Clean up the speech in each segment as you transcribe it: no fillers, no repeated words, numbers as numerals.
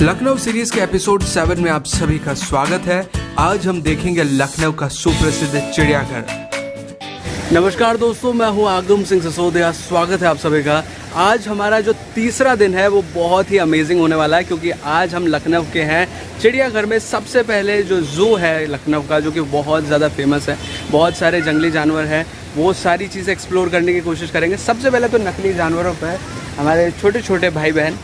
Lucknow series के episode 7 में आप सभी का स्वागत है। आज हम देखेंगे लखनऊ का सुप्रसिद्ध चिड़ियाघर। नमस्कार दोस्तों, मैं हूं आगम सिंह सिसोदिया। स्वागत है आप सभी का। आज हमारा जो तीसरा दिन है वो बहुत ही अमेजिंग होने वाला है, क्योंकि आज हम लखनऊ के हैं चिड़ियाघर में। सबसे पहले जो ज़ू है लखनऊ का, जो कि बहुत ज़्यादा फेमस है, बहुत सारे जंगली जानवर हैं, वो सारी चीज़ें एक्सप्लोर करने की कोशिश करेंगे। सबसे पहले तो नकली जानवरों पर हमारे छोटे छोटे भाई बहन,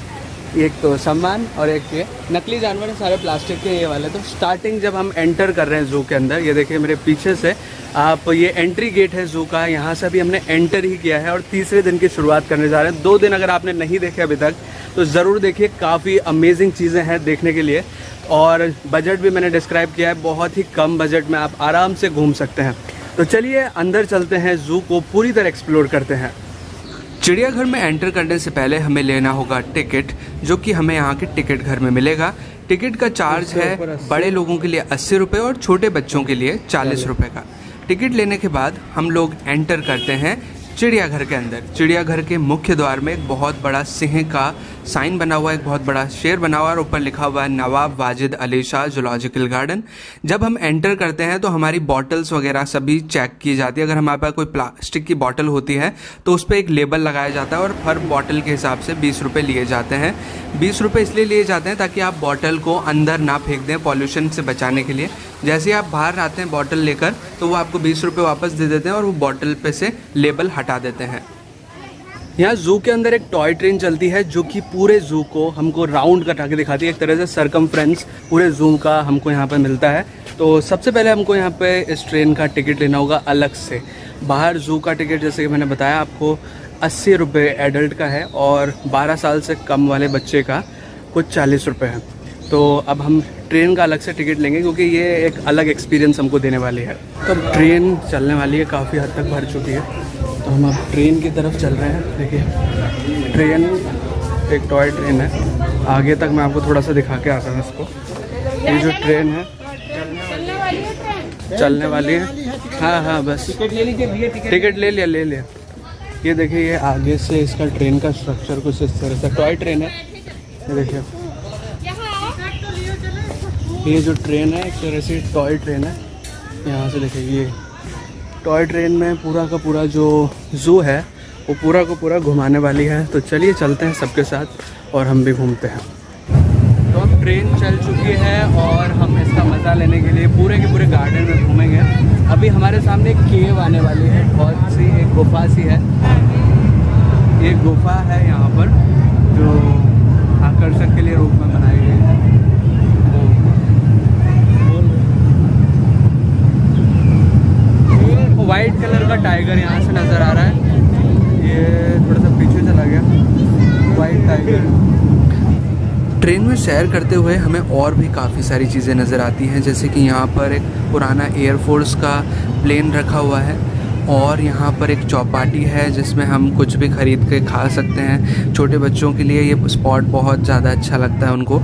एक तो सम्मान और एक ये नकली जानवर है, सारे प्लास्टिक के ये वाले। तो स्टार्टिंग जब हम एंटर कर रहे हैं ज़ू के अंदर, ये देखिए मेरे पीछे से आप, ये एंट्री गेट है ज़ू का। यहाँ से भी हमने एंटर ही किया है और तीसरे दिन की शुरुआत करने जा रहे हैं। 2 दिन अगर आपने नहीं देखे अभी तक तो ज़रूर देखिए, काफ़ी अमेजिंग चीज़ें हैं देखने के लिए। और बजट भी मैंने डिस्क्राइब किया है, बहुत ही कम बजट में आप आराम से घूम सकते हैं। तो चलिए अंदर चलते हैं, ज़ू को पूरी तरह एक्सप्लोर करते हैं। चिड़ियाघर में एंटर करने से पहले हमें लेना होगा टिकट, जो कि हमें यहाँ के टिकट घर में मिलेगा। टिकट का चार्ज है बड़े लोगों के लिए 80 रुपये और छोटे बच्चों के लिए 40 रुपये का। टिकट लेने के बाद हम लोग एंटर करते हैं चिड़ियाघर के अंदर। चिड़ियाघर के मुख्य द्वार में एक बहुत बड़ा सिंह का साइन बना हुआ है, एक बहुत बड़ा शेर बना हुआ है और ऊपर लिखा हुआ है नवाब वाजिद अली शाह जूलॉजिकल गार्डन। जब हम एंटर करते हैं तो हमारी बॉटल्स वगैरह सभी चेक की जाती है। अगर हमारे पास कोई प्लास्टिक की बॉटल होती है तो उस पर एक लेबल लगाया जाता है और हर बॉटल के हिसाब से 20 रुपये लिए जाते हैं। 20 रुपये इसलिए लिए जाते हैं ताकि आप बॉटल को अंदर ना फेंक दें, पॉल्यूशन से बचाने के लिए। जैसे ही आप बाहर आते हैं बॉटल लेकर तो वो आपको 20 रुपये वापस दे देते हैं और वो बॉटल पे से लेबल हटा देते हैं। यहाँ ज़ू के अंदर एक टॉय ट्रेन चलती है, जो कि पूरे ज़ू को हमको राउंड कटा के दिखाती है। एक तरह से सरकमफ्रेंस पूरे ज़ू का हमको यहाँ पे मिलता है। तो सबसे पहले हमको यहाँ पे इस ट्रेन का टिकट लेना होगा अलग से। बाहर ज़ू का टिकट, जैसे कि मैंने बताया आपको, 80 रुपये एडल्ट का है और 12 साल से कम वाले बच्चे का कुछ 40 रुपये है। तो अब हम ट्रेन का अलग से टिकट लेंगे, क्योंकि ये एक अलग एक्सपीरियंस हमको देने वाली है। तो ट्रेन चलने वाली है, काफ़ी हद तक भर चुकी है। तो हम अब ट्रेन की तरफ चल रहे हैं। देखिए ट्रेन एक टॉय ट्रेन है। आगे तक मैं आपको थोड़ा सा दिखा के आता हूँ इसको। ये जो ट्रेन है चलने वाली है। हाँ बस टिकट ले लीजिए, टिकट ले लिया। ये देखिए, ये आगे से इसका ट्रेन का स्ट्रक्चर कुछ इस तरह से टॉय ट्रेन है। ये देखिए, ये जो ट्रेन है एक तरह से टॉय ट्रेन है। यहाँ से देखिए, ये टॉय ट्रेन में पूरा का पूरा जो ज़ू है वो पूरा का पूरा घुमाने वाली है। तो चलिए चलते हैं सबके साथ और हम भी घूमते हैं। तो अब ट्रेन चल चुकी है और हम इसका मज़ा लेने के लिए पूरे के पूरे गार्डन में घूमेंगे। अभी हमारे सामने एक केव आने वाली है, बहुत सी एक गुफा सी है। ये गुफा है यहाँ पर, जो आकर्षण के लिए रूप में बनाई गई है। वाइट कलर का टाइगर यहाँ से नज़र आ रहा है। ये थोड़ा सा पीछे चला गया, वाइट टाइगर। ट्रेन में सैर करते हुए हमें और भी काफ़ी सारी चीज़ें नज़र आती हैं, जैसे कि यहाँ पर एक पुराना एयरफोर्स का प्लेन रखा हुआ है और यहाँ पर एक चौपाटी है जिसमें हम कुछ भी ख़रीद के खा सकते हैं। छोटे बच्चों के लिए ये स्पॉट बहुत ज़्यादा अच्छा लगता है उनको।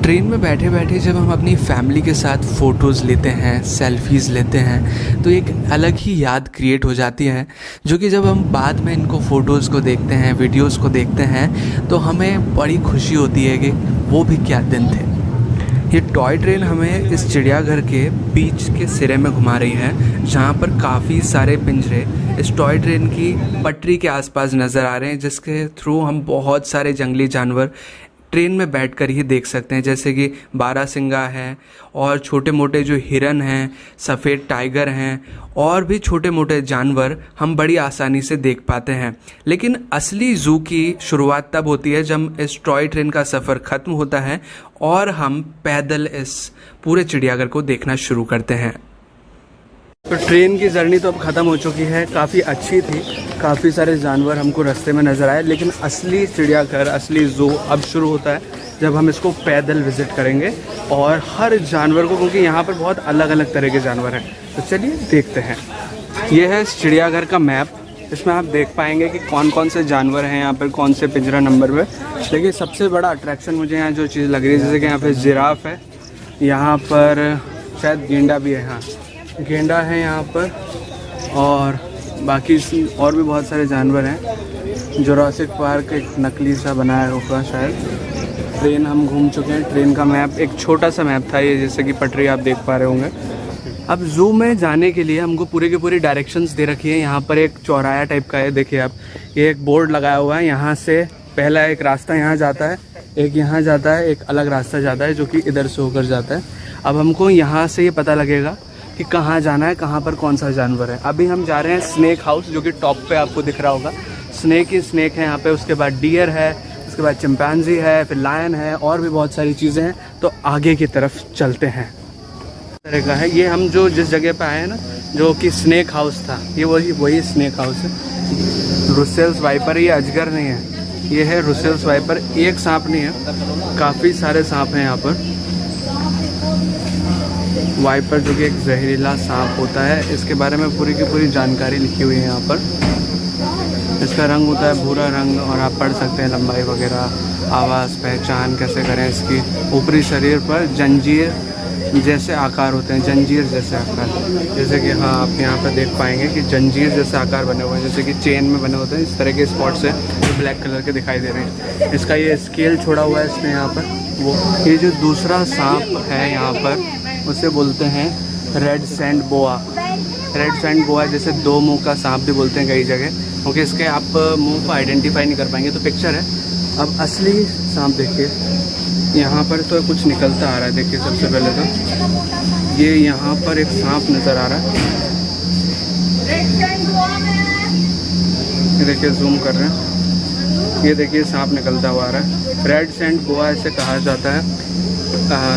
ट्रेन में बैठे बैठे जब हम अपनी फैमिली के साथ फ़ोटोज़ लेते हैं, सेल्फ़ीज़ लेते हैं, तो एक अलग ही याद क्रिएट हो जाती है, जो कि जब हम बाद में इनको फ़ोटोज़ को देखते हैं, वीडियोज़ को देखते हैं, तो हमें बड़ी खुशी होती है कि वो भी क्या दिन थे। ये टॉय ट्रेन हमें इस चिड़ियाघर के बीच के सिरे में घुमा रही है, जहाँ पर काफ़ी सारे पिंजरे इस टॉय ट्रेन की पटरी के आसपास नज़र आ रहे हैं, जिसके थ्रू हम बहुत सारे जंगली जानवर ट्रेन में बैठकर ही देख सकते हैं, जैसे कि बारहसिंगा है और छोटे मोटे जो हिरन हैं, सफ़ेद टाइगर हैं और भी छोटे मोटे जानवर हम बड़ी आसानी से देख पाते हैं। लेकिन असली ज़ू की शुरुआत तब होती है जब इस टॉय ट्रेन का सफ़र ख़त्म होता है और हम पैदल इस पूरे चिड़ियाघर को देखना शुरू करते हैं। तो ट्रेन की जर्नी तो अब ख़त्म हो चुकी है, काफ़ी अच्छी थी, काफ़ी सारे जानवर हमको रास्ते में नज़र आए। लेकिन असली चिड़ियाघर, असली ज़ू अब शुरू होता है जब हम इसको पैदल विज़िट करेंगे और हर जानवर को, क्योंकि यहाँ पर बहुत अलग अलग तरह के जानवर हैं। तो चलिए देखते हैं। ये है इस चिड़ियाघर का मैप, इसमें आप देख पाएंगे कि कौन कौन से जानवर हैं यहाँ पर, कौन से पिंजरा नंबर पे। लेकिन सबसे बड़ा अट्रैक्शन मुझे यहाँ जो चीज़ लग रही है, जैसे कि यहाँ पर जिराफ है, यहाँ पर शायद गेंडा भी है, हाँ गेंडा है यहाँ पर, और बाकी और भी बहुत सारे जानवर हैं। जुरासिक पार्क एक नकली सा बनाया होगा शायद, ट्रेन हम घूम चुके हैं। ट्रेन का मैप एक छोटा सा मैप था ये, जैसे कि पटरी आप देख पा रहे होंगे। अब ज़ू में जाने के लिए हमको पूरी की पूरी डायरेक्शंस दे रखी है। यहाँ पर एक चौराहा टाइप का है, देखिए आप, ये एक बोर्ड लगाया हुआ है। यहाँ से पहला एक रास्ता यहाँ जाता है, एक यहाँ जाता है, एक अलग रास्ता जाता है जो कि इधर से होकर जाता है। अब हमको यहाँ से ये पता लगेगा कि कहाँ जाना है, कहाँ पर कौन सा जानवर है। अभी हम जा रहे हैं स्नेक हाउस, जो कि टॉप पे आपको दिख रहा होगा। स्नेक ही स्नेक है यहाँ पे, उसके बाद डियर है, उसके बाद चिंपैंजी है, फिर लायन है, और भी बहुत सारी चीज़ें हैं। तो आगे की तरफ चलते हैं। इस तरह का है ये, हम जो जिस जगह पे आए हैं ना, जो कि स्नेक हाउस था, ये वही स्नेक हाउस है। रुसेल्स वाइपर, ये अजगर नहीं है, ये है रुसेल्स वाइपर। एक सांप नहीं है, काफ़ी सारे सांप हैं यहाँ पर। वाइपर जो कि एक जहरीला सांप होता है, इसके बारे में पूरी की पूरी जानकारी लिखी हुई है यहाँ पर। इसका रंग होता है भूरा रंग, और आप पढ़ सकते हैं लंबाई वगैरह, आवाज़, पहचान कैसे करें इसकी। ऊपरी शरीर पर जंजीर जैसे आकार होते हैं, जंजीर जैसे आकार, जैसे कि हाँ आप यहाँ पर देख पाएंगे कि जंजीर जैसे आकार बने हुए हैं, जैसे कि चेन में बने होते हैं। इस तरह के स्पॉट्स हैं जो ब्लैक कलर के दिखाई दे रहे हैं। इसका ये स्केल छोड़ा हुआ है इसने यहाँ पर। वो ये जो दूसरा सांप है यहाँ पर, उसे बोलते हैं रेड सैंड बोआ। रेड सैंड बोआ जैसे दो मुंह का सांप भी बोलते हैं कई जगह, क्योंकि इसके आप मुंह को आइडेंटिफाई नहीं कर पाएंगे। तो पिक्चर है। अब असली सांप देखिए, यहाँ पर तो कुछ निकलता आ रहा है। देखिए सबसे पहले तो ये यहाँ पर एक सांप नज़र आ रहा है, ये देखिए जूम कर रहे हैं, ये देखिए सांप निकलता हुआ आ रहा है। रेड सैंड बोआ ऐसे कहा जाता है।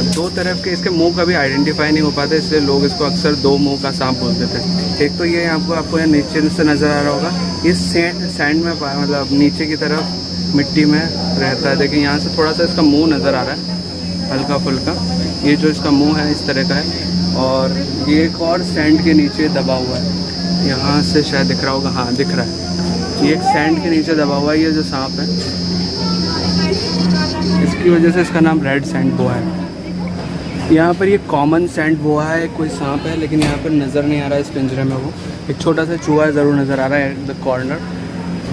दो तरफ के इसके मुंह कभी आइडेंटिफाई नहीं हो पाता, इसलिए लोग इसको अक्सर दो मुंह का सांप बोलते थे। एक तो ये आपको यहाँ नीचे से नज़र आ रहा होगा, इस सैंड में मतलब नीचे की तरफ मिट्टी में रहता है। देखिए यहाँ से थोड़ा सा इसका मुंह नज़र आ रहा है, हल्का फुल्का। ये जो इसका मुंह है इस तरह का है, और ये एक और सैंड के नीचे दबा हुआ है। यहाँ से शायद दिख रहा होगा, हाँ दिख रहा है। ये एक सैंड के नीचे दबा हुआ है ये जो सांप है, इसकी वजह से इसका नाम रेड सैंड बोआ है। यहाँ पर ये कॉमन सैंड बोआ है, कोई सांप है लेकिन यहाँ पर नज़र नहीं आ रहा है इस पिंजरे में। वो एक छोटा सा चूहा ज़रूर नज़र आ रहा है एट द कॉर्नर।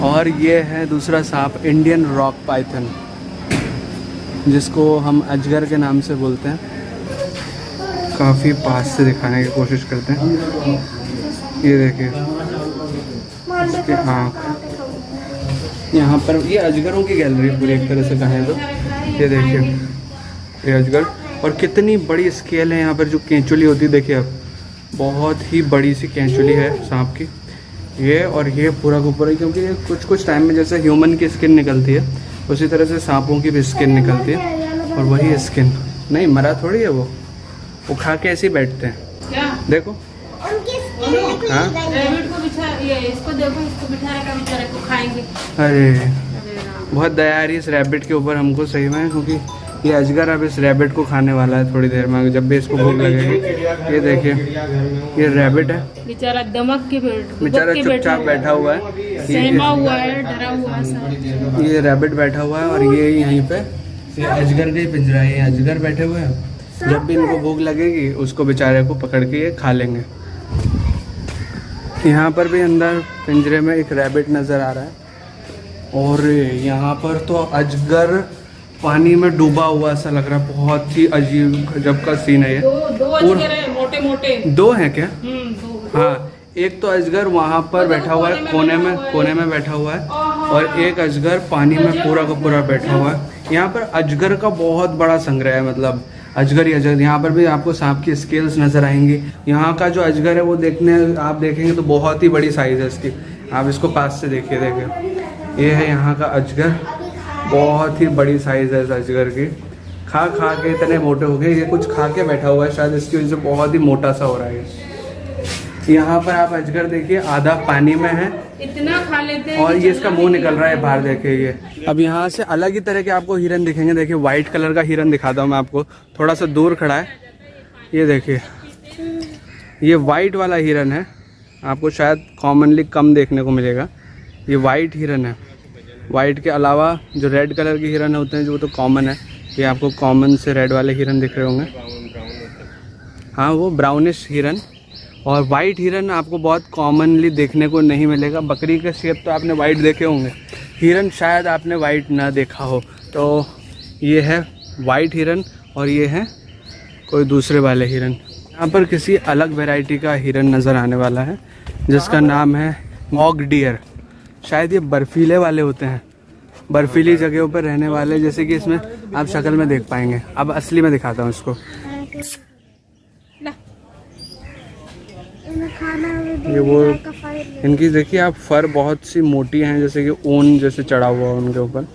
और ये है दूसरा सांप, इंडियन रॉक पाइथन, जिसको हम अजगर के नाम से बोलते हैं। काफ़ी पास से दिखाने की कोशिश करते हैं। ये देखिए इसके आँख, यहाँ पर ये अजगरों की गैलरी पूरी एक तरह से कहें तो। ये देखिए ये अजगर, और कितनी बड़ी स्केल है यहाँ पर। जो केंचुली होती है देखिए आप, बहुत ही बड़ी सी केंचुली है सांप की ये। और ये पूरा का पूरा, क्योंकि ये कुछ टाइम में जैसे ह्यूमन की स्किन निकलती है, उसी तरह से सांपों की भी स्किन निकलती है। और वही स्किन नहीं मरा थोड़ी है, वो खा के ऐसे ही बैठते हैं। क्या? देखो हाँ? इसको देखो, इसको बिठा रखा बेचारे को खाएंगे। अरे बहुत दया आ रही है इस रैबिट के ऊपर हमको सही में, क्योंकि ये अजगर अब इस रैबिट को खाने वाला है थोड़ी देर में, जब भी इसको भूख लगेगी। ये देखिए ये रैबिट है बेचारा, दमक के बेचारा चुपचाप बैठा हुआ है, सहमा हुआ है, डरा हुआ है। ये रैबिट बैठा हुआ है, और ये यहीं पे ये अजगर का ही पिंजरा है। ये अजगर बैठे हुए हैं, जब भी इनको भूख लगेगी उसको बेचारे को पकड़ के ये खा लेंगे। यहाँ पर भी अंदर पिंजरे में एक रैबिट नज़र आ रहा है। और यहाँ पर तो अजगर पानी में डूबा हुआ ऐसा लग रहा है, बहुत ही अजीब गजब का सीन है ये। दो अजगर हैं, मोटे मोटे दो हैं क्या? दो। हाँ, एक तो अजगर वहाँ पर बैठा हुआ है, कोने में बैठा हुआ है, और एक अजगर पानी में पूरा का पूरा बैठा हुआ है। यहाँ पर अजगर का बहुत बड़ा संग्रह है, मतलब अजगर ही अजगर। यहाँ पर भी आपको सांप की स्केल्स नजर आएंगी। यहाँ का जो अजगर है वो आप देखेंगे तो बहुत ही बड़ी साइज है इसकी। आप इसको पास से देखिए, ये है यहाँ का अजगर, बहुत ही बड़ी साइज है इस अजगर की। खा के इतने मोटे हो गए, ये कुछ खा के बैठा हुआ है शायद, इसकी वजह से बहुत ही मोटा सा हो रहा है। यहाँ पर आप अजगर देखिए, आधा पानी में है, इतना खा लेते हैं, और ये इसका मुंह निकल रहा है बाहर, देखिए ये। अब यहाँ से अलग ही तरह के आपको हिरन दिखेंगे। देखिए व्हाइट कलर का हिरन दिखाता हूँ मैं आपको, थोड़ा सा दूर खड़ा है। ये देखिए ये वाइट वाला हिरन है, आपको शायद कॉमनली कम देखने को मिलेगा। ये वाइट हिरन है। वाइट के अलावा जो रेड कलर के हिरन होते हैं जो तो कॉमन है, ये आपको कॉमन से रेड वाले हिरन दिख रहे होंगे। हाँ वो ब्राउनिश हिरन। और वाइट हिरन आपको बहुत कॉमनली देखने को नहीं मिलेगा। बकरी का शेप तो आपने वाइट देखे होंगे, हिरन शायद आपने वाइट ना देखा हो। तो ये है वाइट हिरन और ये है कोई दूसरे वाले हिरन। यहाँ पर किसी अलग वैरायटी का हिरन नज़र आने वाला है जिसका नाम है मॉग डियर। शायद ये बर्फीले वाले होते हैं, बर्फीली जगहों पर रहने वाले, जैसे कि इसमें आप शक्ल में देख पाएंगे। अब असली में दिखाता हूँ इसको। ये वो इनकी देखिए आप, फर बहुत सी मोटी हैं, जैसे कि ऊन जैसे चढ़ा हुआ है उनके ऊपर।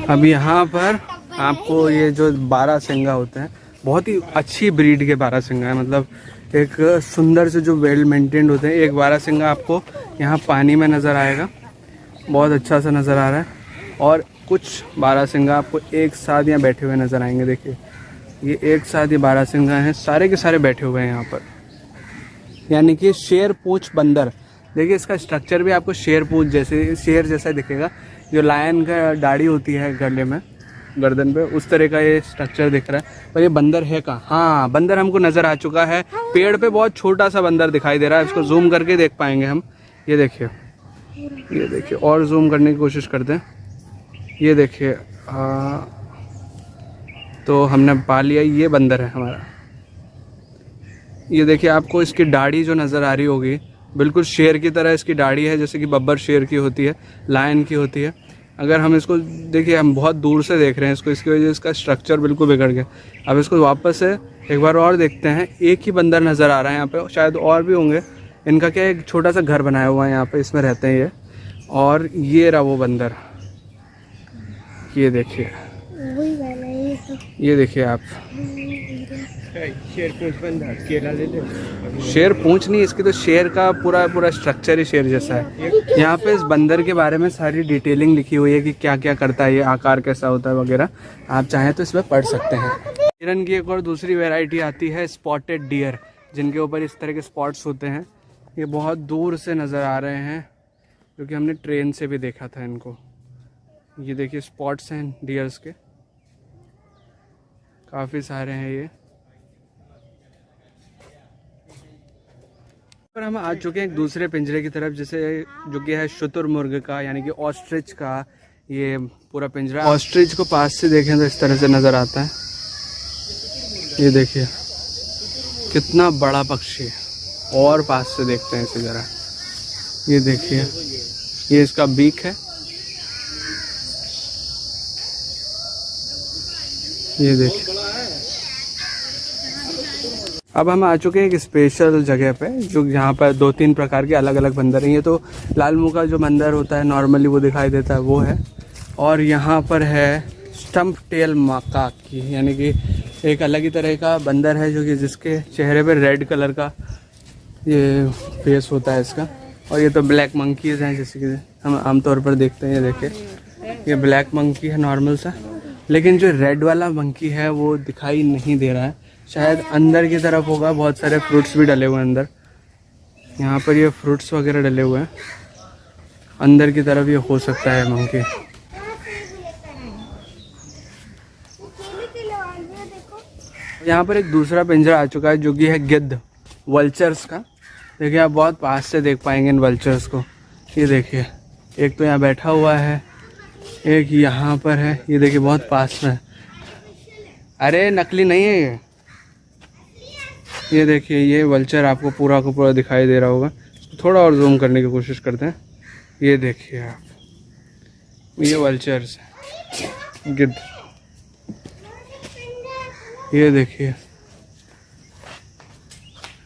अब यहाँ पर आपको ये जो बारहसिंगा होते हैं, बहुत ही अच्छी ब्रीड के बारहसिंगा है, मतलब एक सुंदर से जो वेल मेंटेन्ड होते हैं। एक बारहसिंगा आपको यहाँ पानी में नज़र आएगा, बहुत अच्छा सा नज़र आ रहा है। और कुछ बारहसिंगा आपको एक साथ यहाँ बैठे हुए नज़र आएंगे। देखिए ये एक साथ ये बारहसिंगा हैं, सारे के सारे बैठे हुए हैं यहाँ पर, यानी कि शेर पूंछ बंदर। देखिए इसका स्ट्रक्चर भी आपको शेर पूंछ जैसे, शेर जैसा दिखेगा। जो लायन का दाढ़ी होती है गले में, गर्दन पे, उस तरह का ये स्ट्रक्चर दिख रहा है। पर ये बंदर है कहाँ? हाँ, बंदर हमको नज़र आ चुका है। पेड़ पे बहुत छोटा सा बंदर दिखाई दे रहा है, इसको जूम करके देख पाएंगे हम। ये देखिए, ये देखिए, और जूम करने की कोशिश करते हैं। ये देखिए, तो हमने पा लिया, ये बंदर है हमारा। ये देखिए आपको इसकी दाढ़ी जो नज़र आ रही होगी, बिल्कुल शेर की तरह इसकी दाढ़ी है, जैसे कि बब्बर शेर की होती है, लायन की होती है। अगर हम इसको देखिए, हम बहुत दूर से देख रहे हैं इसको, इसकी वजह से इसका स्ट्रक्चर बिल्कुल बिगड़ गया। अब इसको वापस से एक बार और देखते हैं। एक ही बंदर नज़र आ रहा है यहाँ पे, शायद और भी होंगे। इनका क्या, एक छोटा सा घर बनाया हुआ है यहाँ पे, इसमें रहते हैं ये। और ये रहा वो बंदर, ये देखिए, ये देखिए आप। शेर पूंछ बंदर, केला ले ले। शेर पूंछ नहीं, इसकी तो शेर का पूरा पूरा स्ट्रक्चर ही शेर जैसा है। यहाँ पे इस बंदर के बारे में सारी डिटेलिंग लिखी हुई है कि क्या क्या करता है, ये आकार कैसा होता है वगैरह। आप चाहें तो इसमें पढ़ सकते हैं। हिरन की एक और दूसरी वैरायटी आती है स्पॉटेड डियर, जिनके ऊपर इस तरह के स्पॉट्स होते हैं। ये बहुत दूर से नज़र आ रहे हैं, क्योंकि हमने ट्रेन से भी देखा था इनको। ये देखिए स्पॉट्स हैं डियर्स के, काफ़ी सारे हैं ये। पर हम आ चुके हैं एक दूसरे पिंजरे की तरफ, जैसे जो कि है शुतुरमुर्ग का, यानी कि ऑस्ट्रिच का ये पूरा पिंजरा। ऑस्ट्रिच को पास से देखें तो इस तरह से नज़र आता है। ये देखिए कितना बड़ा पक्षी है, और पास से देखते हैं इसे ज़रा। ये देखिए, ये इसका बीक है। ये देखिए, अब हम आ चुके हैं एक स्पेशल जगह पे, जो यहाँ पर 2-3 प्रकार के अलग अलग बंदर हैं। ये तो लाल मुंह का जो बंदर होता है नॉर्मली वो दिखाई देता है, वो है। और यहाँ पर है स्टम्प टेल माकाकी, यानी कि एक अलग ही तरह का बंदर है, जो कि जिसके चेहरे पे रेड कलर का ये फेस होता है इसका। और ये तो ब्लैक मंकीज़ हैं, जैसे कि हम आमतौर पर देखते हैं। ये देखिए, ये ब्लैक मंकी है नॉर्मल सा, लेकिन जो रेड वाला मंकी है वो दिखाई नहीं दे रहा है, शायद अंदर की तरफ होगा। बहुत सारे फ्रूट्स भी डले हुए हैं अंदर, यहाँ पर ये फ्रूट्स वगैरह डले हुए हैं। अंदर की तरफ ये हो सकता है मंकी। यहाँ पर एक दूसरा पिंजरा आ चुका है, जो कि है गिद्ध, वल्चर्स का। देखिए आप बहुत पास से देख पाएंगे इन वल्चर्स को। ये देखिए, एक तो यहाँ बैठा हुआ है, एक यहाँ पर है। ये देखिए बहुत पास में। अरे नकली नहीं है ये। ये देखिए, ये वल्चर आपको पूरा का पूरा दिखाई दे रहा होगा। थोड़ा और जूम करने की कोशिश करते हैं। ये देखिए आप, ये वल्चर्स गिद्ध। ये देखिए,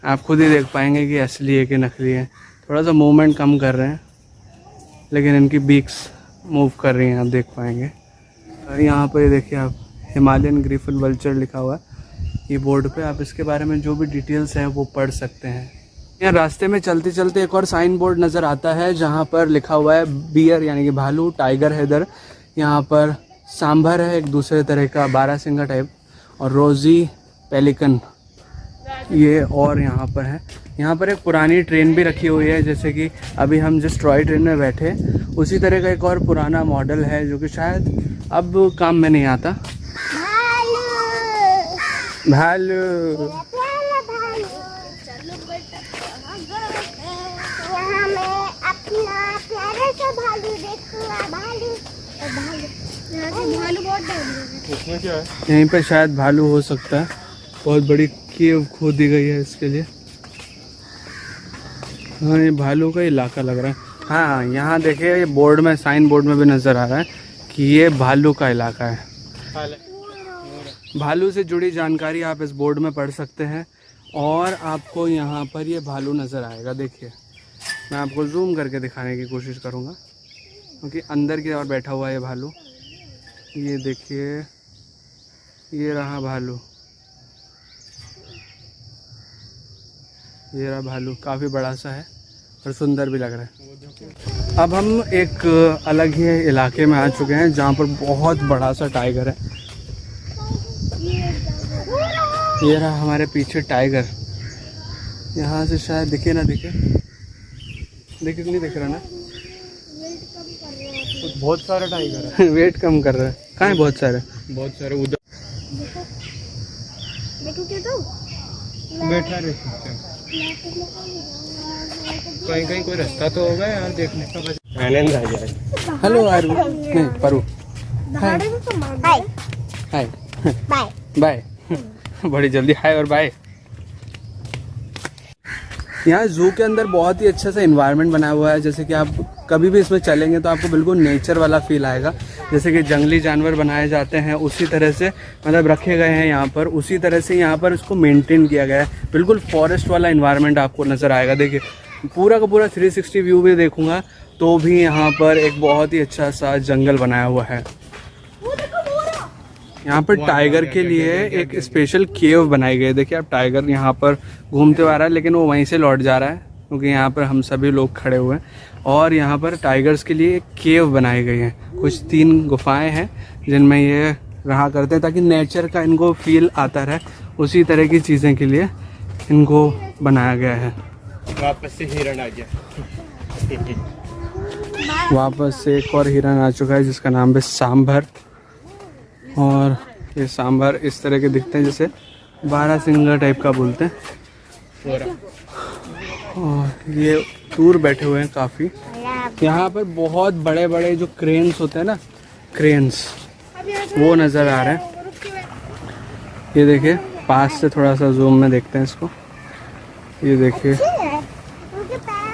आप खुद ही देख पाएंगे कि असली है कि नकली है। थोड़ा सा मूवमेंट कम कर रहे हैं, लेकिन इनकी बीक्स मूव कर रही हैं, आप देख पाएंगे। और यहाँ पर ये देखिए आप, हिमालयन ग्रिफिन वल्चर लिखा हुआ है ये बोर्ड पे। आप इसके बारे में जो भी डिटेल्स हैं वो पढ़ सकते हैं। यहाँ रास्ते में चलते चलते एक और साइन बोर्ड नज़र आता है, जहाँ पर लिखा हुआ है बियर, यानी कि भालू, टाइगर है इधर। यहाँ पर सांभर है, एक दूसरे तरह का बारहसिंगा टाइप, और रोजी पेलिकन ये। और यहाँ पर है, यहाँ पर एक पुरानी ट्रेन भी रखी हुई है, जैसे कि अभी हम जिस टॉय ट्रेन में बैठे, उसी तरह का एक और पुराना मॉडल है, जो कि शायद अब काम में नहीं आता। भालू, भालू बहुत डर है। उसमें क्या है? यहीं पर शायद भालू हो सकता है। बहुत बड़ी केव खोदी गई है इसके लिए। हाँ, ये भालू का इलाका लग रहा है। हाँ, यहाँ देखिए, ये बोर्ड में, साइन बोर्ड में भी नज़र आ रहा है कि ये भालू का इलाका है। भालू से जुड़ी जानकारी आप इस बोर्ड में पढ़ सकते हैं और आपको यहाँ पर ये भालू नज़र आएगा। देखिए, मैं आपको जूम करके दिखाने की कोशिश करूँगा क्योंकि अंदर की ओर बैठा हुआ है ये भालू। ये देखिए, ये रहा भालू, ये रहा भालू। काफ़ी बड़ा सा है और सुंदर भी लग रहा है। अब हम एक अलग ही इलाके में आ चुके हैं जहाँ पर बहुत बड़ा सा टाइगर है। ये रहा हमारे पीछे टाइगर। यहाँ से शायद दिखे ना दिखे, दिखे नहीं दिख रहा ना। बहुत सारे टाइगर है। वेट कम कर रहा है। कहाँ है? बहुत सारे उधर बैठा रहे। कहीं कहीं कोई रास्ता तो होगा यार देखने का। आनंद आ जाए। हेलो आरू, नहीं परू। हाय हाय बाय। बाय। बड़ी जल्दी हाय और बाय। यहाँ जू के अंदर बहुत ही अच्छा सा इन्वायरमेंट बना हुआ है। जैसे कि आप कभी भी इसमें चलेंगे तो आपको बिल्कुल नेचर वाला फील आएगा। जैसे कि जंगली जानवर बनाए जाते हैं उसी तरह से मतलब रखे गए हैं यहाँ पर, उसी तरह से यहाँ पर इसको मेंटेन किया गया है। बिल्कुल फॉरेस्ट वाला इन्वायरमेंट आपको नज़र आएगा। देखिए, पूरा का पूरा 360 व्यू भी देखूंगा तो भी यहाँ पर एक बहुत ही अच्छा सा जंगल बनाया हुआ है। यहाँ पर टाइगर के लिए एक स्पेशल केव बनाई गई है। देखिए, आप टाइगर यहाँ पर घूमते हुए आ रहा है लेकिन वो वहीं से लौट जा रहा है क्योंकि यहाँ पर हम सभी लोग खड़े हुए हैं। और यहाँ पर टाइगर्स के लिए एक केव बनाई गई है। कुछ 3 गुफाएं हैं जिनमें ये रहा करते हैं ताकि नेचर का इनको फील आता रहे। उसी तरह की चीज़ें के लिए इनको बनाया गया है। वापस से हिरण आ गया। वापस से एक और हिरन आ चुका है जिसका नाम है सांभर। और ये सांभर इस तरह के दिखते हैं जैसे 12 सिंगा टाइप का बोलते हैं। और ये दूर बैठे हुए हैं काफ़ी। यहाँ पर बहुत बड़े बड़े जो क्रेन्स होते हैं ना, क्रेन्स, वो नज़र आ रहे हैं। ये देखिए, पास से थोड़ा सा जूम में देखते हैं इसको। ये देखिए,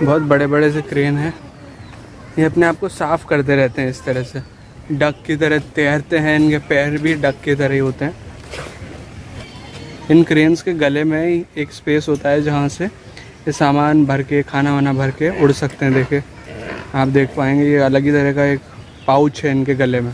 बहुत बड़े बड़े से क्रेन हैं। ये अपने आप को साफ करते रहते हैं इस तरह से, डक की तरह तैरते हैं। इनके पैर भी डक की तरह ही होते हैं। इन क्रेन्स के गले में एक स्पेस होता है जहाँ से ये सामान भर के, खाना वाना भर के उड़ सकते हैं। देखिए, आप देख पाएंगे ये अलग ही तरह का एक पाउच है इनके गले में।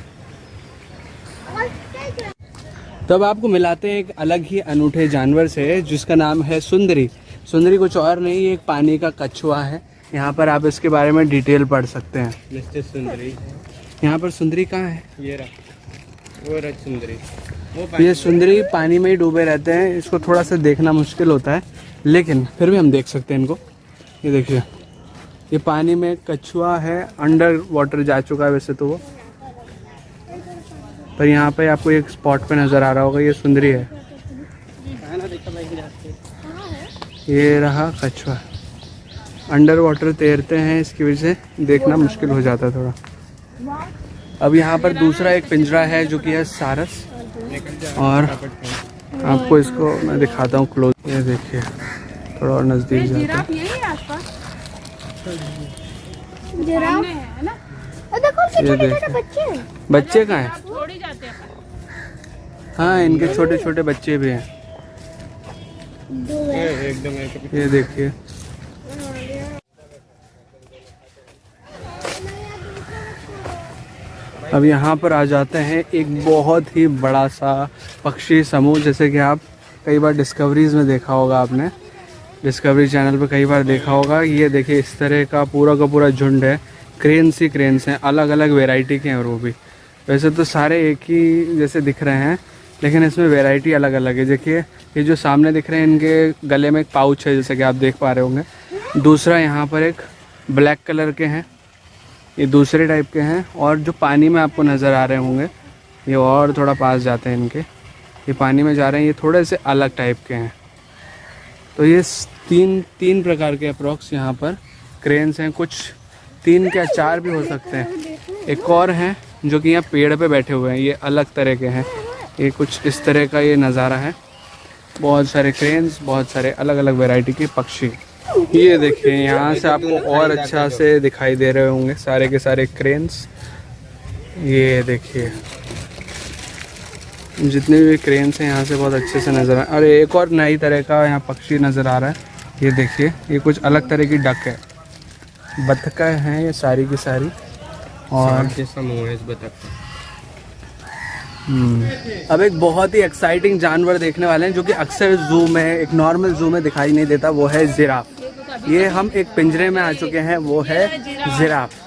तब आपको मिलाते हैं एक अलग ही अनूठे जानवर से जिसका नाम है सुंदरी। सुंदरी कुछ और नहीं, एक पानी का कछुआ है। यहाँ पर आप इसके बारे में डिटेल पढ़ सकते हैं। मिस्टर सुंदरी। यहाँ पर सुंदरी कहाँ है? ये रहा, वो रहा सुंदरी। ये सुंदरी पानी में ही डूबे रहते हैं। इसको थोड़ा सा देखना मुश्किल होता है लेकिन फिर भी हम देख सकते हैं इनको। ये देखिए, ये पानी में कछुआ है, अंडर वाटर जा चुका है वैसे तो वो, पर यहाँ पे आपको एक स्पॉट पे नज़र आ रहा होगा, ये सुंदरी है। ये रहा कछुआ। अंडर वाटर तैरते हैं, इसकी वजह से देखना मुश्किल हो जाता है थोड़ा। अब यहाँ पर दूसरा एक पिंजरा है जो कि है सारस, और आपको इसको मैं दिखाता हूँ क्लोज। ये देखिए, थोड़ा और नज़दीक जाते हैं। ये देखिए, बच्चे कहाँ हैं? हाँ, इनके छोटे छोटे बच्चे भी हैं। एकदम। ये देखिए, अब यहाँ पर आ जाते हैं एक बहुत ही बड़ा सा पक्षी समूह। जैसे कि आप कई बार डिस्कवरीज में देखा होगा, आपने डिस्कवरी चैनल पे कई बार देखा होगा। ये देखिए, इस तरह का पूरा झुंड है। क्रेन्स ही क्रेन्स हैं, अलग अलग वैरायटी के हैं। और वो भी वैसे तो सारे एक ही जैसे दिख रहे हैं लेकिन इसमें वैरायटी अलग अलग है। देखिए, ये जो सामने दिख रहे हैं इनके गले में एक पाउच है जैसे कि आप देख पा रहे होंगे। दूसरा यहाँ पर एक ब्लैक कलर के हैं, ये दूसरे टाइप के हैं। और जो पानी में आपको नज़र आ रहे होंगे, ये और थोड़ा पास जाते हैं इनके, ये पानी में जा रहे हैं, ये थोड़े से अलग टाइप के हैं। तो ये तीन प्रकार के अप्रॉक्स यहाँ पर क्रेन्स हैं। कुछ 3 या 4 भी हो सकते हैं। एक और हैं जो कि यहाँ पेड़ पे बैठे हुए हैं। ये अलग तरह के हैं, ये कुछ इस तरह का ये नज़ारा है। बहुत सारे क्रेन्स, बहुत सारे अलग अलग वैरायटी के पक्षी। ये देखिए यहाँ से आपको और अच्छा से दिखाई दे रहे होंगे सारे के सारे क्रेन्स। ये देखिए जितने भी क्रेन्स हैं यहाँ से बहुत अच्छे से नज़र आ। और एक और नई तरह का यहाँ पक्षी नज़र आ रहा है। ये देखिए ये कुछ अलग तरह की डक है, बतखें हैं ये सारी की सारी। और जैसा मुँह है इस बतख का। अब एक बहुत ही एक्साइटिंग जानवर देखने वाले हैं जो कि अक्सर जू में, एक नॉर्मल जू में दिखाई नहीं देता, वो है जिराफ। ये हम एक पिंजरे में आ चुके हैं, वो है जिराफ।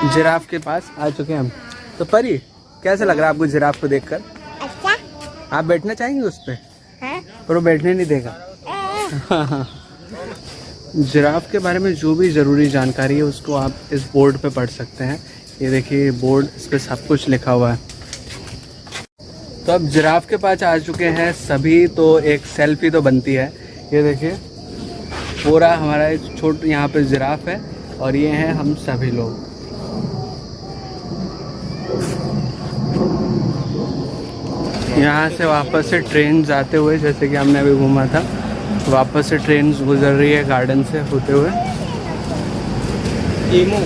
जिराफ के पास आ चुके हैं हम। तो परी, कैसा लग रहा है आपको जिराफ को देखकर? अच्छा। आप बैठना चाहेंगे उस पे? हाँ? पर वो बैठने नहीं देगा। जिराफ के बारे में जो भी ज़रूरी जानकारी है उसको आप इस बोर्ड पे पढ़ सकते हैं। ये देखिए बोर्ड, इस पे सब कुछ लिखा हुआ है। तो अब जिराफ के पास आ चुके हैं सभी, तो एक सेल्फी तो बनती है। ये देखिए पूरा हमारा एक छोटा यहाँ पे जिराफ है और ये हैं हम सभी लोग। यहाँ से वापस से ट्रेन जाते हुए, जैसे कि हमने अभी घूमा था, वापस से ट्रेन गुजर रही है गार्डन से होते हुए। ईमू।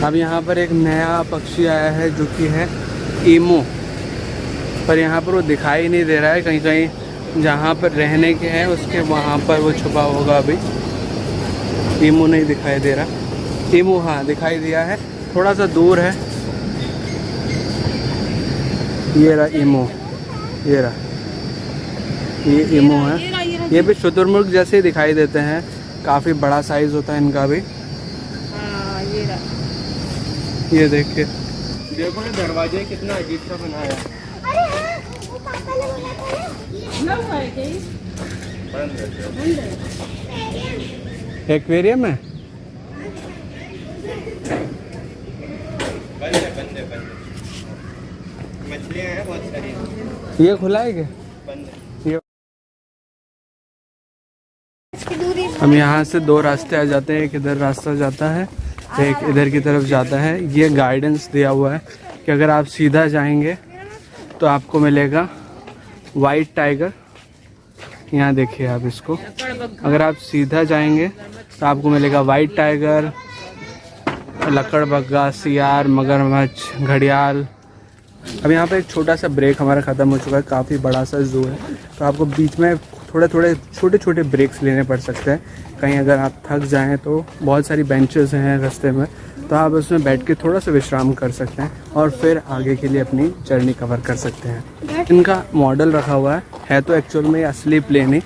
अब यहाँ पर एक नया पक्षी आया है जो कि है ईमू, पर यहाँ पर वो दिखाई नहीं दे रहा है। कहीं कहीं जहाँ पर रहने के हैं उसके वहाँ पर वो छुपा होगा। अभी ईमू नहीं दिखाई दे रहा। ईमू हाँ दिखाई दिया है, थोड़ा सा दूर है। ये रहा ईमू, ये रहा, ये ईमू है। ये भी शुतुरमुर्ग जैसे ही दिखाई देते हैं, काफ़ी बड़ा साइज़ होता है इनका भी। ये देखिए, देखो ना दरवाजे कितना अजीब सा बनाया है। एक्वेरियम है। मछलियाँ हैं बहुत सारी। ये खुला है क्या? बंद है। ये हम यहाँ से दो रास्ते आ जाते हैं। एक इधर रास्ता जाता है, एक इधर की तरफ जाता है। ये गाइडेंस दिया हुआ है कि अगर आप सीधा जाएंगे तो आपको मिलेगा वाइट टाइगर। यहाँ देखिए आप इसको, अगर आप सीधा जाएंगे तो आपको मिलेगा वाइट टाइगर, लकड़बग्गा, सियार, मगरमच्छ, घड़ियाल। अब यहाँ पे एक छोटा सा ब्रेक हमारा ख़त्म हो चुका है। काफ़ी बड़ा सा जू है, तो आपको बीच में थोड़े थोड़े छोटे छोटे ब्रेक्स लेने पड़ सकते हैं। कहीं अगर आप थक जाएं तो बहुत सारी बेंचेस हैं रास्ते में, तो आप उसमें बैठ के थोड़ा सा विश्राम कर सकते हैं और फिर आगे के लिए अपनी जर्नी कवर कर सकते हैं। इनका मॉडल रखा हुआ है तो एक्चुअल में असली प्लेन ही,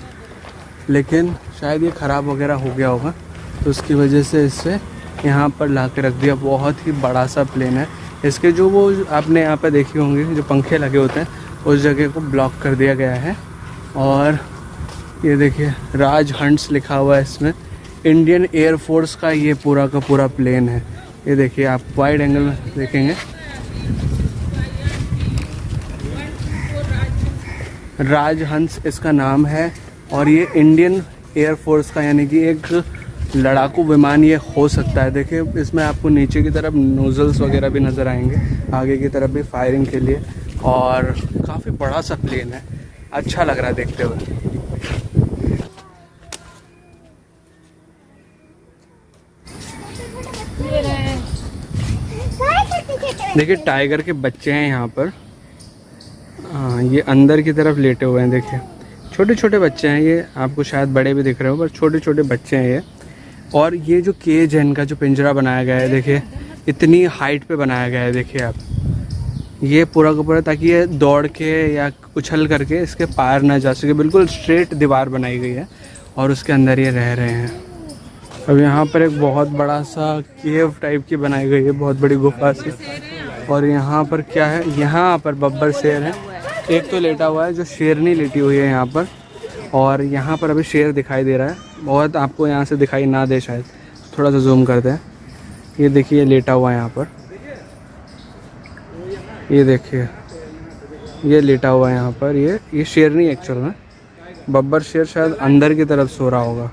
लेकिन शायद ये ख़राब वगैरह हो गया होगा, तो उसकी वजह से इसे यहाँ पर ला के रख दिया। बहुत ही बड़ा सा प्लेन है। इसके जो वो आपने यहाँ पे देखी होंगी जो पंखे लगे होते हैं, उस जगह को ब्लॉक कर दिया गया है। और ये देखिए राज हंट्स लिखा हुआ है इसमें। इंडियन एयरफोर्स का ये पूरा का पूरा प्लेन है। ये देखिए आप वाइड एंगल में देखेंगे, राज हंस इसका नाम है। और ये इंडियन एयरफोर्स का यानी कि एक लड़ाकू विमान ये हो सकता है। देखिए इसमें आपको नीचे की तरफ नोजल्स वगैरह भी नज़र आएंगे, आगे की तरफ भी फायरिंग के लिए। और काफ़ी बड़ा सा प्लेन है, अच्छा लग रहा है देखते हुए। देखिए टाइगर के बच्चे हैं यहाँ पर। हाँ ये अंदर की तरफ लेटे हुए हैं। देखिए छोटे छोटे बच्चे हैं ये, आपको शायद बड़े भी दिख रहे हो पर छोटे छोटे बच्चे हैं ये। और ये जो केज है इनका, जो पिंजरा बनाया गया है, देखिए इतनी हाइट पे बनाया गया है। देखिए आप, ये पूरा का पूरा ताकि ये दौड़ के या उछल करके इसके पार ना जा सके। बिल्कुल स्ट्रेट दीवार बनाई गई है और उसके अंदर ये रह रहे हैं। अब यहाँ पर एक बहुत बड़ा सा केव टाइप की बनाई गई है, बहुत बड़ी गुफा सी। और यहाँ पर क्या है, यहाँ पर बब्बर शेर है, एक तो लेटा हुआ है, जो शेरनी लेटी हुई है यहाँ पर। और यहाँ पर अभी शेर दिखाई दे रहा है, बहुत आपको यहाँ से दिखाई ना दे शायद, थोड़ा सा जूम करते हैं। ये देखिए लेटा हुआ है यहाँ पर, ये देखिए ये लेटा हुआ है यहाँ पर। ये शेर नहीं एक्चुअल में, बब्बर शेर शायद अंदर की तरफ सो रहा होगा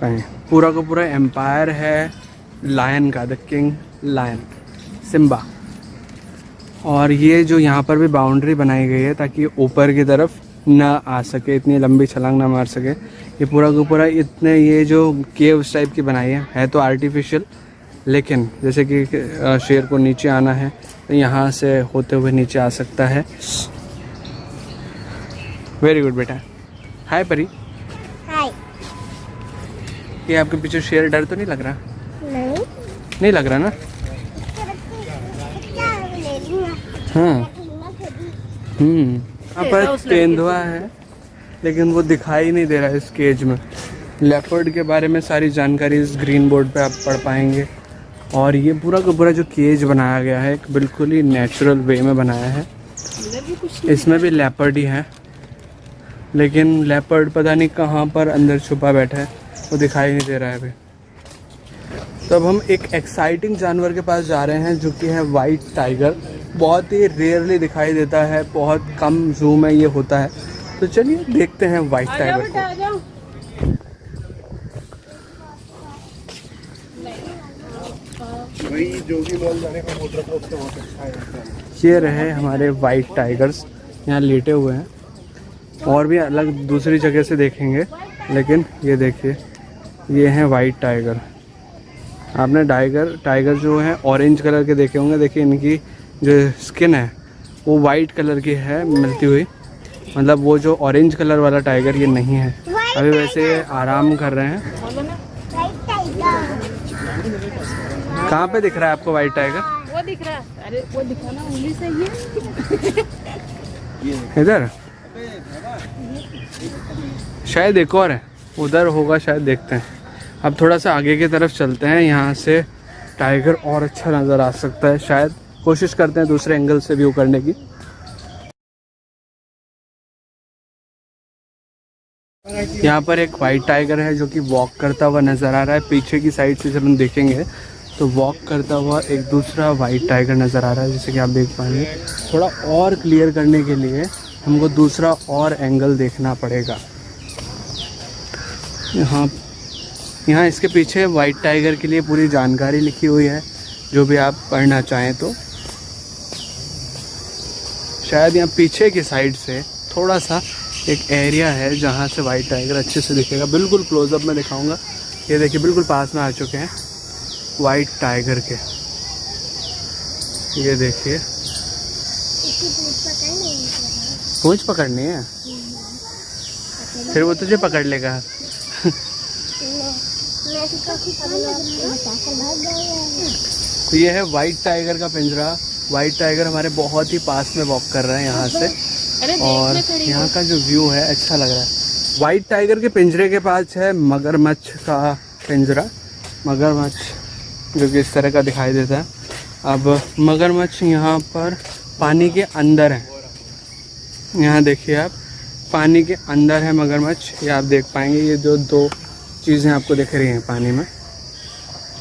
कहीं। पूरा का पूरा एम्पायर है लायन का, द किंग लायन सिम्बा। और ये जो यहाँ पर भी बाउंड्री बनाई गई है ताकि ऊपर की तरफ ना आ सके, इतनी लंबी छलांग ना मार सके। ये पूरा का पूरा इतने ये जो केव्स टाइप की बनाई है तो आर्टिफिशियल, लेकिन जैसे कि शेर को नीचे आना है तो यहाँ से होते हुए नीचे आ सकता है। वेरी गुड बेटा। हाय परी। हाय। ये आपके पीछे शेर डर तो नहीं लग रहा? नहीं लग रहा ना? हाँ। यहाँ पर तेंदुआ है लेकिन वो दिखाई नहीं दे रहा है इस केज में। लेपर्ड के बारे में सारी जानकारी इस ग्रीन बोर्ड पे आप पढ़ पाएंगे। और ये पूरा का पूरा जो केज बनाया गया है एक बिल्कुल ही नेचुरल वे में बनाया है। इसमें भी लेपर्ड ही है, लेकिन लेपर्ड पता नहीं कहाँ पर अंदर छुपा बैठा है, वो दिखाई नहीं दे रहा है अभी। तो अब हम एक एक्साइटिंग जानवर के पास जा रहे हैं जो कि है वाइट टाइगर। बहुत ही रेयरली दिखाई देता है, बहुत कम जू में ये होता है। तो चलिए देखते हैं वाइट टाइगर को। ये रहे हमारे वाइट टाइगर्स, यहाँ लेटे हुए हैं। और भी अलग दूसरी जगह से देखेंगे, लेकिन ये देखिए ये हैं वाइट टाइगर। आपने टाइगर जो है ऑरेंज कलर के देखे होंगे। देखिए इनकी जो स्किन है वो वाइट कलर की है मिलती हुई, मतलब वो जो ऑरेंज कलर वाला टाइगर ये नहीं है। अभी वैसे आराम कर रहे हैं। कहाँ पे दिख रहा है आपको वाइट टाइगर? वो दिख रहा है। अरे वो दिखा ना, उंगली से ये इधर शायद एक और है, उधर होगा शायद, देखते हैं। अब थोड़ा सा आगे की तरफ चलते हैं, यहाँ से टाइगर और अच्छा नज़र आ सकता है शायद। कोशिश करते हैं दूसरे एंगल से व्यू करने की। यहाँ पर एक वाइट टाइगर है जो कि वॉक करता हुआ नज़र आ रहा है। पीछे की साइड से जब हम देखेंगे तो वॉक करता हुआ एक दूसरा वाइट टाइगर नज़र आ रहा है, जैसे कि आप देख पाएंगे। थोड़ा और क्लियर करने के लिए हमको दूसरा और एंगल देखना पड़ेगा। यहाँ इसके पीछे वाइट टाइगर के लिए पूरी जानकारी लिखी हुई है, जो भी आप पढ़ना चाहें तो। शायद यहाँ पीछे की साइड से थोड़ा सा एक एरिया है जहाँ से वाइट टाइगर अच्छे से दिखेगा। बिल्कुल क्लोजअप में दिखाऊंगा। ये देखिए बिल्कुल पास में आ चुके हैं वाइट टाइगर के। ये देखिए पूंछ पकड़नी है, फिर वो तुझे पकड़ लेगा। तो ये है वाइट टाइगर का पिंजरा। वाइट टाइगर हमारे बहुत ही पास में वॉक कर रहा है यहाँ से, और यहाँ का जो व्यू है अच्छा लग रहा है। वाइट टाइगर के पिंजरे के पास है मगरमच्छ का पिंजरा। मगरमच्छ जो कि इस तरह का दिखाई देता है। अब मगरमच्छ यहाँ पर पानी के अंदर है। यहाँ देखिए आप, पानी के अंदर है मगरमच्छ। ये आप देख पाएंगे, ये जो दो चीज़ें आपको दिख रही हैं पानी में।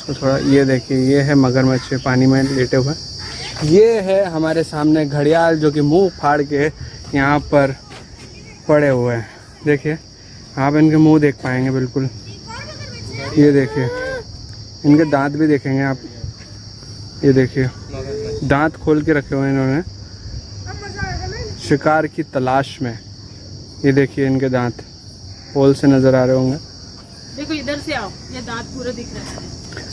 तो थोड़ा ये देखिए, ये है मगरमच्छ पानी में लेटे हुए। ये है हमारे सामने घड़ियाल जो कि मुंह फाड़ के यहाँ पर पड़े हुए हैं। देखिए आप इनके मुंह देख पाएंगे बिल्कुल। ये देखिए इनके दांत भी देखेंगे आप। ये देखिए दांत खोल के रखे हुए हैं इन्होंने शिकार की तलाश में। ये देखिए इनके दांत होल से नज़र आ रहे होंगे। देखो इधर से आओ, ये दांत पूरे दिख रहे हैं।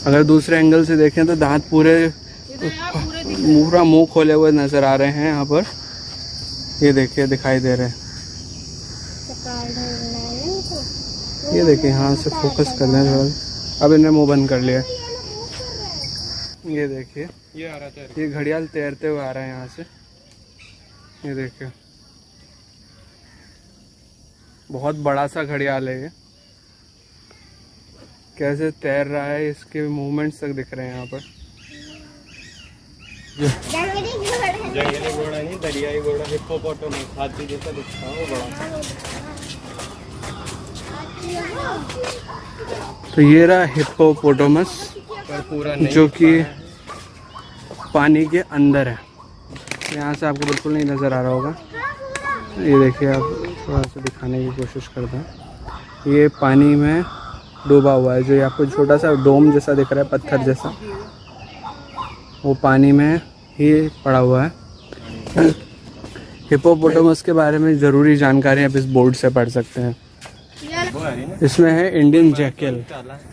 अगर दूसरे एंगल से देखें तो दांत पूरे पूरा मुंह खोले हुए नज़र आ रहे हैं यहाँ पर। ये देखिए दिखाई दे रहे हैं। ये देखिए यहाँ से फोकस कर लें थोड़ा। अब इन्हें मुंह बंद कर लिया। ये देखिए ये आ रहा था, ये घड़ियाल तैरते हुए आ रहा है यहाँ से। ये देखिए बहुत बड़ा सा घड़ियाल है ये। कैसे तैर रहा है, इसके मूवमेंट्स तक दिख रहे हैं यहाँ पर। जंगली घोड़ा नहीं, दरियाई घोड़ा, हिप्पोपोटामस हाथी जैसा दिखता है वो बड़ा। तो ये रहा हिप्पोपोटामस पर पूरा जो कि पानी के अंदर है। यहाँ से आपको बिल्कुल नहीं नज़र आ रहा होगा। ये देखिए, आप थोड़ा सा दिखाने की कोशिश करते हैं। ये पानी में डूबा हुआ है, जो ये आपको छोटा सा डोम जैसा दिख रहा है, पत्थर जैसा, वो पानी में ही पड़ा हुआ है। हिप्पोपोटामस के बारे में ज़रूरी जानकारी आप इस बोर्ड से पढ़ सकते हैं। इसमें है इंडियन जैकल,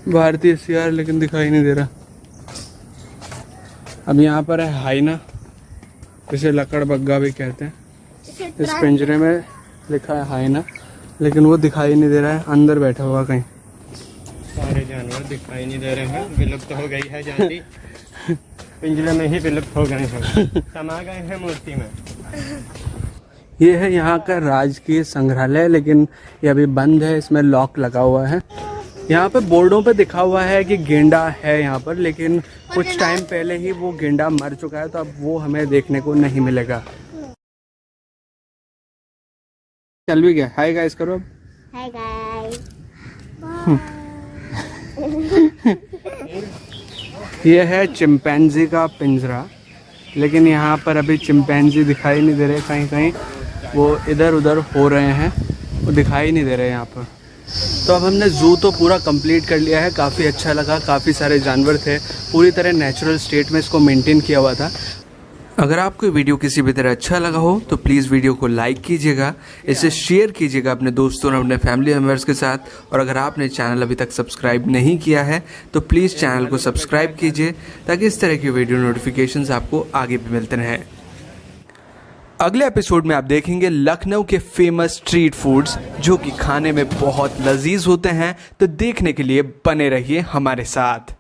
भारतीय सियार, लेकिन दिखाई नहीं दे रहा। अब यहाँ पर है हाइना, इसे लकड़बग्गा भी कहते हैं। इस पिंजरे में लिखा है हाइना, लेकिन वो दिखाई नहीं दे रहा है, अंदर बैठा हुआ कहीं। सारे जानवर दिखाई नहीं दे रहे हैं, विलुप्त हो गई है जाति। पिंजरे में ही विलुप्त हो गए हैं, समा गए हैं मूर्ति में। ये है यहाँ का राजकीय संग्रहालय, लेकिन ये अभी बंद है, इसमें लॉक लगा हुआ है। यहाँ पे बोर्डों पे दिखा हुआ है कि गेंडा है यहाँ पर, लेकिन कुछ टाइम पहले ही वो गेंडा मर चुका है, तो अब वो हमें देखने को नहीं मिलेगा। चल भी गया, हाय गाइस करो अब। Hi guys. ये है चिंपैंजी का पिंजरा, लेकिन यहाँ पर अभी चिंपैंजी दिखाई नहीं दे रहे, कहीं कहीं वो इधर उधर हो रहे हैं, वो दिखाई नहीं दे रहे यहाँ पर। तो अब हमने ज़ू तो पूरा कंप्लीट कर लिया है, काफ़ी अच्छा लगा, काफ़ी सारे जानवर थे, पूरी तरह नेचुरल स्टेट में इसको मेंटेन किया हुआ था। अगर आपको वीडियो किसी भी तरह अच्छा लगा हो तो प्लीज़ वीडियो को लाइक कीजिएगा, इसे शेयर कीजिएगा अपने दोस्तों और अपने फैमिली मेम्बर्स के साथ। और अगर आपने चैनल अभी तक सब्सक्राइब नहीं किया है तो प्लीज़ चैनल को सब्सक्राइब कीजिए, ताकि इस तरह की वीडियो नोटिफिकेशंस आपको आगे भी मिलते रहें। अगले एपिसोड में आप देखेंगे लखनऊ के फेमस स्ट्रीट फूड्स, जो कि खाने में बहुत लजीज होते हैं। तो देखने के लिए बने रहिए हमारे साथ।